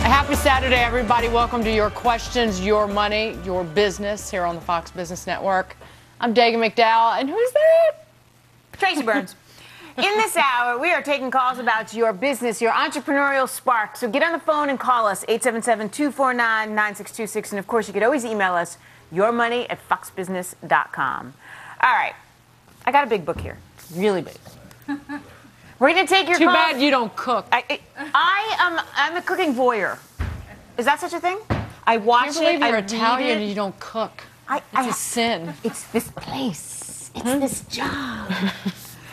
Happy Saturday, everybody. Welcome to Your Questions, Your Money, Your Business here on the Fox Business Network. I'm Dagan McDowell, and who's that? Tracy Burns. In this hour, we are taking calls about your business, your entrepreneurial spark. So get on the phone and call us, 877-249-9626. And, of course, you could always email us, yourmoney@foxbusiness.com. All right. I got a big book here. Really big. We're going to take your Too calls. bad you don't cook. I'm a cooking voyeur. Is that such a thing? I watch I can't believe it. you're I Italian read it. and you don't cook. It's a sin. It's this place. It's this job.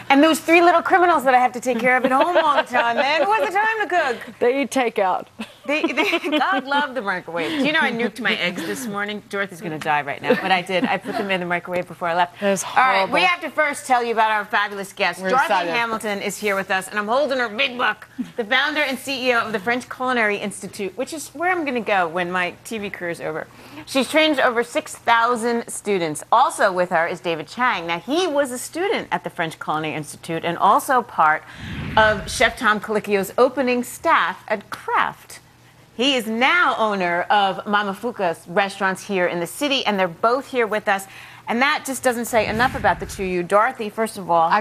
And those three little criminals that I have to take care of at home all the time, man. Who has the time to cook? They eat takeout. God love the microwave. Do you know I nuked my eggs this morning? Dorothy's going to die right now, but I did. I put them in the microwave before I left. That was All right, horrible. we have to first tell you about our fabulous guest. We're Dorothy excited. Hamilton is here with us, and I'm holding her big book, the founder and CEO of the French Culinary Institute, which is where I'm going to go when my TV career is over. She's trained over 6,000 students. Also with her is David Chang. Now, he was a student at the French Culinary Institute and also part of Chef Tom Colicchio's opening staff at Kraft. He is now owner of Mama Fuka's restaurants here in the city, and they're both here with us. And that just doesn't say enough about the two of you. Dorothy, first of all. I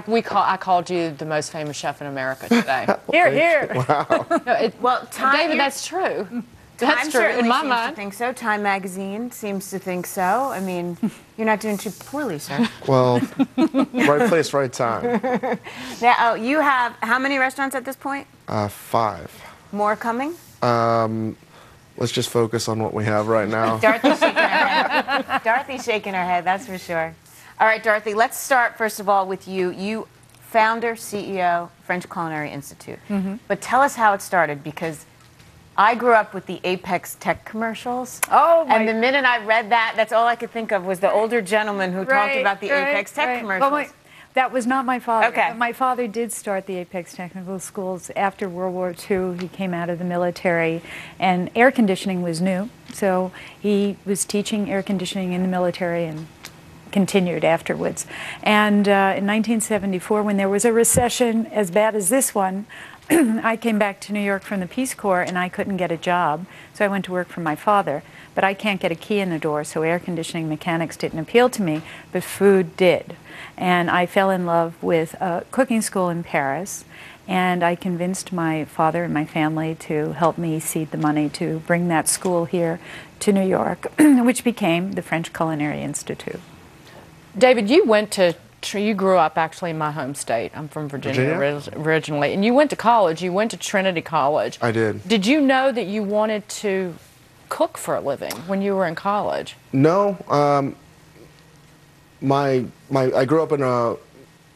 called you the most famous chef in America today. Here. Wow. No, Well, Time, David, that's true. Time That's true. certainly In my seems mind. to think so. Time magazine seems to think so. I mean, you're not doing too poorly, sir. Well, right place, right time. Now, you have how many restaurants at this point? 5. More coming? Let's just focus on what we have right now. Dorothy's shaking her head. Dorothy's shaking her head, that's for sure. All right, Dorothy, let's start, first of all, with you. You founder, CEO, French Culinary Institute. But tell us how it started, because I grew up with the Apex Tech commercials. Oh, my. And the minute I read that, that's all I could think of was the older gentleman who talked about the Apex Tech commercials. Well, that was not my father. Okay. My father did start the Apex Technical Schools after World War II. He came out of the military, and air conditioning was new. So he was teaching air conditioning in the military and continued afterwards. And in 1974, when there was a recession as bad as this one, I came back to New York from the Peace Corps, and I couldn't get a job. So I went to work for my father. But I can't get a key in the door, so air conditioning mechanics didn't appeal to me, but food did. And I fell in love with a cooking school in Paris, and I convinced my father and my family to help me seed the money to bring that school here to New York, which became the French Culinary Institute. David, you grew up actually in my home state. I'm from Virginia? Originally. And you went to college. You went to Trinity College. I did. Did you know that you wanted to cook for a living when you were in college? No. I grew up in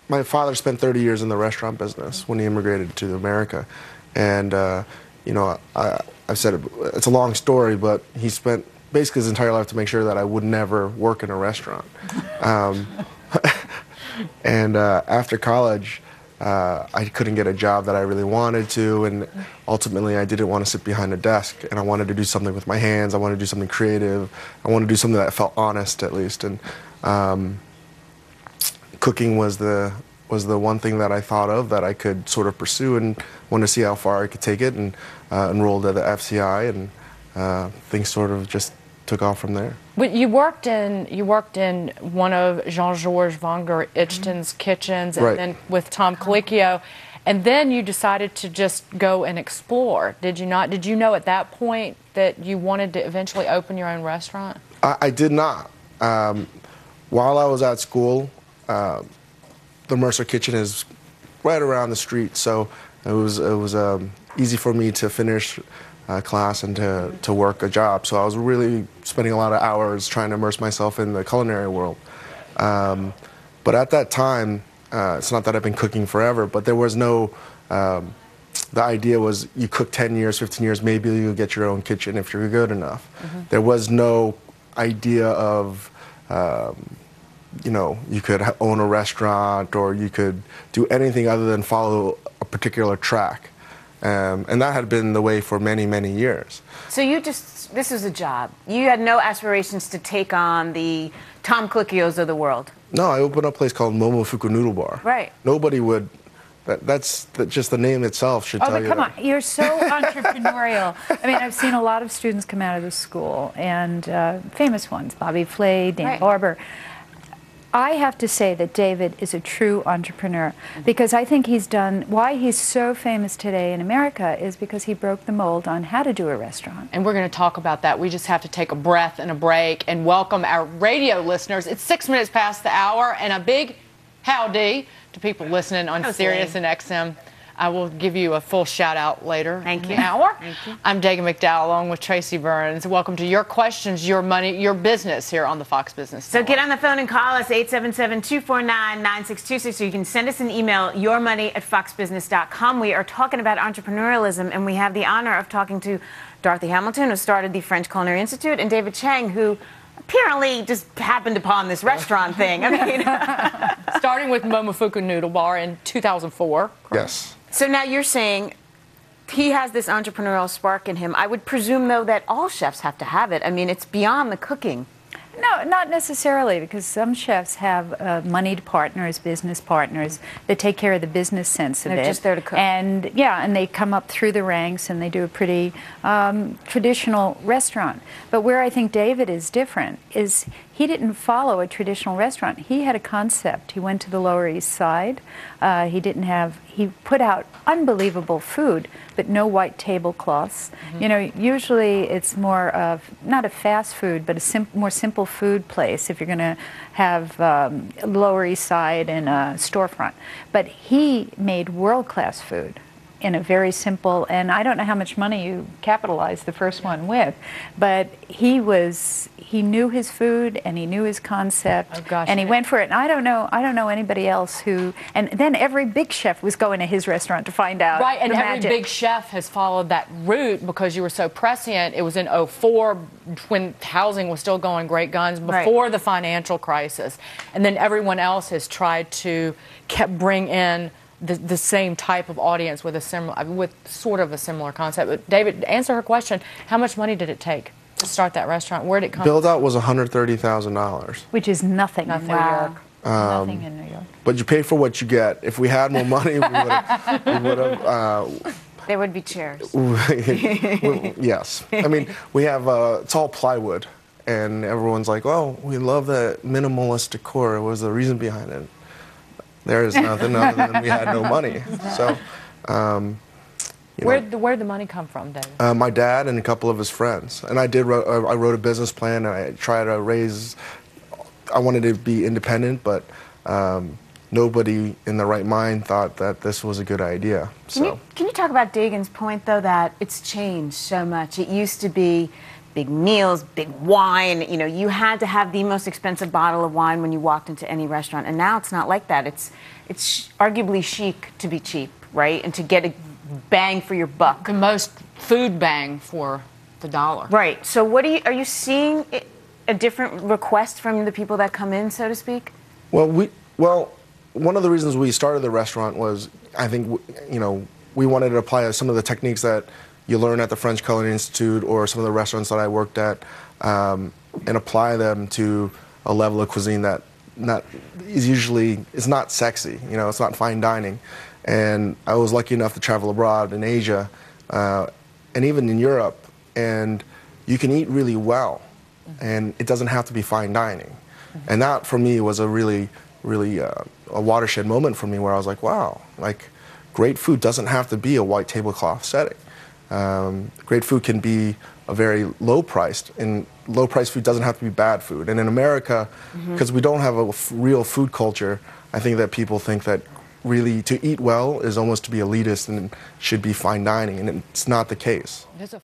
my father spent 30 years in the restaurant business when he immigrated to America. And, you know, I've said it's a long story, but he spent basically his entire life to make sure that I would never work in a restaurant. And after college, I couldn't get a job that I really wanted to, and ultimately I didn't want to sit behind a desk, and I wanted to do something with my hands. I wanted to do something creative. I wanted to do something that felt honest, at least. And cooking was the one thing that I thought of that I could sort of pursue, and wanted to see how far I could take it, and enrolled at the FCI, and things sort of just took off from there. But you worked in one of Jean-Georges Vongericht's kitchens, and Right. then with Tom Colicchio, and then you decided to just go and explore. Did you not? Did you know at that point that you wanted to eventually open your own restaurant? I did not. While I was at school, the Mercer Kitchen is right around the street, so it was easy for me to finish class and to work a job. So I was really spending a lot of hours trying to immerse myself in the culinary world. But at that time, it's not that I've been cooking forever, but there was no, the idea was you cook 10 years, 15 years, maybe you'll get your own kitchen if you're good enough. There was no idea of, you know, you could own a restaurant or you could do anything other than follow a particular track. And that had been the way for many, many years. So this was a job. You had no aspirations to take on the Tom Colicchios of the world. No, I opened up a place called Momofuku Noodle Bar. Right. Nobody would Just the name itself should tell but you. come on, you're so entrepreneurial. I mean, I've seen a lot of students come out of this school, and famous ones, Bobby Flay, Dan Barber. I have to say that David is a true entrepreneur, because I think why he's so famous today in America is because he broke the mold on how to do a restaurant. And we're going to talk about that. We just have to take a breath and a break and welcome our radio listeners. It's 6 minutes past the hour, and a big howdy to people listening on Sirius and XM. I will give you a full shout out later. Thank you. Hour. Thank you. I'm Dagan McDowell along with Tracy Burns. Welcome to Your Questions, Your Money, Your Business here on the Fox Business So Network. get on the phone and call us, 877-249-9626, or you can send us an email, yourmoney@foxbusiness.com. We are talking about entrepreneurialism, and we have the honor of talking to Dorothy Hamilton, who started the French Culinary Institute, and David Chang, who apparently just happened upon this restaurant thing. I mean, starting with Momofuku Noodle Bar in 2004. Yes. So now you're saying he has this entrepreneurial spark in him. I would presume, though, that all chefs have to have it. I mean, it's beyond the cooking. No, not necessarily, because some chefs have moneyed partners, business partners that take care of the business sense of it. They're just there to cook. And yeah, and they come up through the ranks and they do a pretty traditional restaurant. But where I think David is different is he didn't follow a traditional restaurant. He had a concept. He went to the Lower East Side. He put out unbelievable food, but no white tablecloths. Mm-hmm. You know, usually it's more of, not a fast food, but a more simple food place if you're going to have Lower East Side and a storefront. But he made world-class food in a very simple, and I don't know how much money you capitalized the first one with, but he knew his food and he knew his concept, and he went for it. And I don't know anybody else who, and then every big chef was going to his restaurant to find out. Right, and the every magic. big chef has followed that route because you were so prescient. It was in 2004 when housing was still going great guns before the financial crisis. And then everyone else has tried to bring in the same type of audience with sort of a similar concept. But David, answer her question. How much money did it take to start that restaurant? Where did it come Build out was $130,000. Which is nothing in New York. Nothing in New York. But you pay for what you get. If we had more money, we would have. There would be chairs. Yes. I mean, we have, it's all plywood. And everyone's like, well, we love the minimalist decor. What was the reason behind it? There is nothing other than we had no money. So, Where'd the money come from, David? my dad and a couple of his friends. And I wrote a business plan, and I tried to I wanted to be independent, but nobody in the right mind thought that this was a good idea. Can you talk about Dagan's point, though, that it's changed so much? It used to be big meals, big wine. You know, you had to have the most expensive bottle of wine when you walked into any restaurant, and now it's not like that. It's arguably chic to be cheap, right? And to get a bang for your buck. The most food bang for the dollar. Right. So are you seeing a different request from the people that come in, so to speak? Well, one of the reasons we started the restaurant was, I think, we wanted to apply some of the techniques that you learn at the French Culinary Institute or some of the restaurants that I worked at, and apply them to a level of cuisine that is not sexy. You know, it's not fine dining. And I was lucky enough to travel abroad in Asia, and even in Europe, and you can eat really well, and it doesn't have to be fine dining. And that, for me, was a really a watershed moment for me, where I was like, wow, like, great food doesn't have to be a white tablecloth setting. Great food can be a very low-priced, and low-priced food doesn't have to be bad food. And in America, because we don't have a real food culture, I think that people think that really to eat well is almost to be elitist and should be fine dining, and it's not the case.